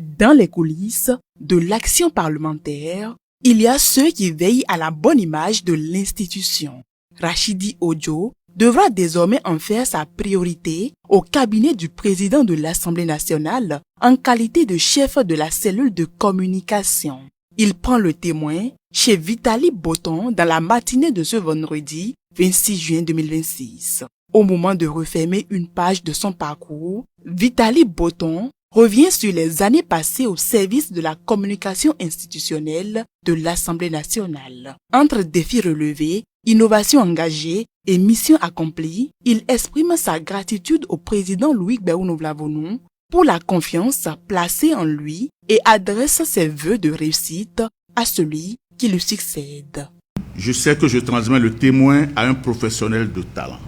Dans les coulisses de l'action parlementaire, il y a ceux qui veillent à la bonne image de l'institution. Rachidi Ojo devra désormais en faire sa priorité au cabinet du président de l'Assemblée nationale en qualité de chef de la cellule de communication. Il prend le témoin chez Vitali Botton dans la matinée de ce vendredi 26 juin 2026. Au moment de refermer une page de son parcours, Vitali Botton revient sur les années passées au service de la communication institutionnelle de l'Assemblée nationale. Entre défis relevés, innovations engagées et missions accomplies, il exprime sa gratitude au président Louis Gbagbo pour la confiance placée en lui et adresse ses vœux de réussite à celui qui lui succède. Je sais que je transmets le témoin à un professionnel de talent,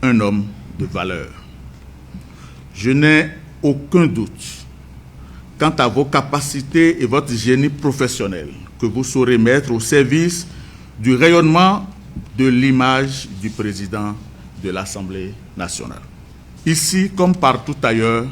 un homme de valeur. Je n'ai aucun doute quant à vos capacités et votre génie professionnel que vous saurez mettre au service du rayonnement de l'image du président de l'Assemblée nationale. Ici, comme partout ailleurs,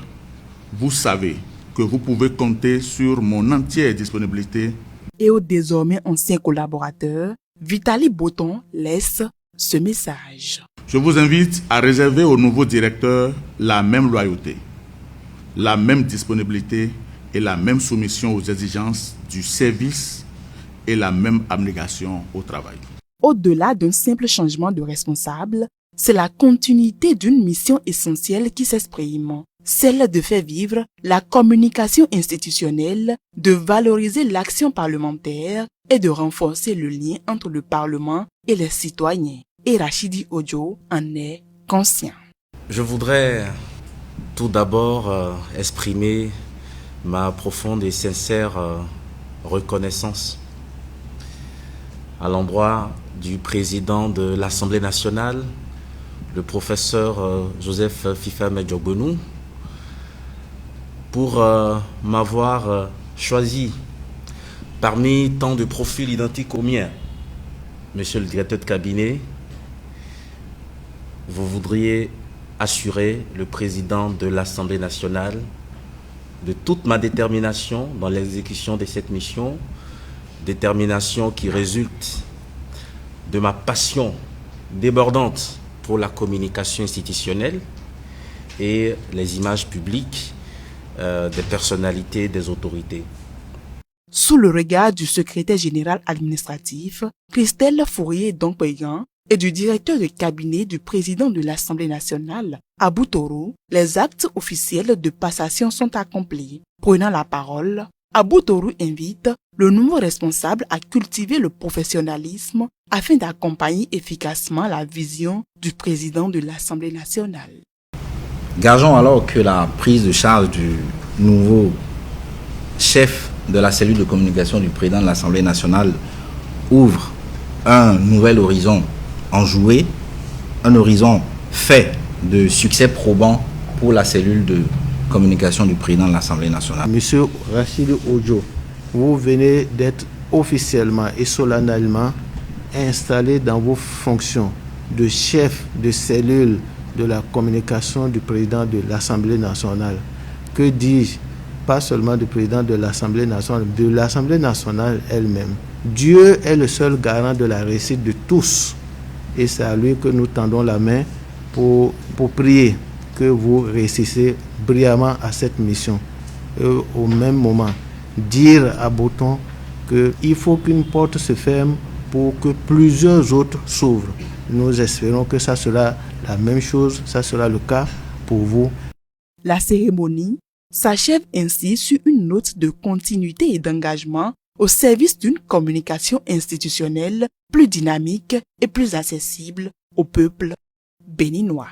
vous savez que vous pouvez compter sur mon entière disponibilité. Et au désormais ancien collaborateur, Vitali Botton laisse ce message. Je vous invite à réserver au nouveau directeur la même loyauté, la même disponibilité et la même soumission aux exigences du service et la même abnégation au travail. Au-delà d'un simple changement de responsable, c'est la continuité d'une mission essentielle qui s'exprime, celle de faire vivre la communication institutionnelle, de valoriser l'action parlementaire et de renforcer le lien entre le Parlement et les citoyens. Et Rachidi Ojo en est conscient. Je voudrais tout d'abord exprimer ma profonde et sincère reconnaissance à l'endroit du président de l'Assemblée nationale, le professeur Joseph Fifa Medjogbenou, pour m'avoir choisi parmi tant de profils identiques aux miens. Monsieur le directeur de cabinet, vous voudriez assurer le président de l'Assemblée nationale de toute ma détermination dans l'exécution de cette mission, détermination qui résulte de ma passion débordante pour la communication institutionnelle et les images publiques des personnalités, des autorités. Sous le regard du secrétaire général administratif, Christelle Fourier-Dompégan, et du directeur de cabinet du président de l'Assemblée nationale, Abou Tourou, les actes officiels de passation sont accomplis. Prenant la parole, Abou Tourou invite le nouveau responsable à cultiver le professionnalisme afin d'accompagner efficacement la vision du président de l'Assemblée nationale. Gageons alors que la prise de charge du nouveau chef de la cellule de communication du président de l'Assemblée nationale ouvre un nouvel horizon enjoué, un horizon fait de succès probant pour la cellule de communication du président de l'Assemblée nationale. Monsieur Rachidi Ojo, vous venez d'être officiellement et solennellement installé dans vos fonctions de chef de cellule de la communication du président de l'Assemblée nationale. Que dis-je? Pas seulement du président de l'Assemblée nationale, de l'Assemblée nationale elle-même. Dieu est le seul garant de la réussite de tous. Et c'est à lui que nous tendons la main pour prier que vous réussissez brillamment à cette mission. Et au même moment, dire à Botton qu'il faut qu'une porte se ferme pour que plusieurs autres s'ouvrent. Nous espérons que ça sera la même chose, ça sera le cas pour vous. La cérémonie s'achève ainsi sur une note de continuité et d'engagement au service d'une communication institutionnelle plus dynamique et plus accessible au peuple béninois.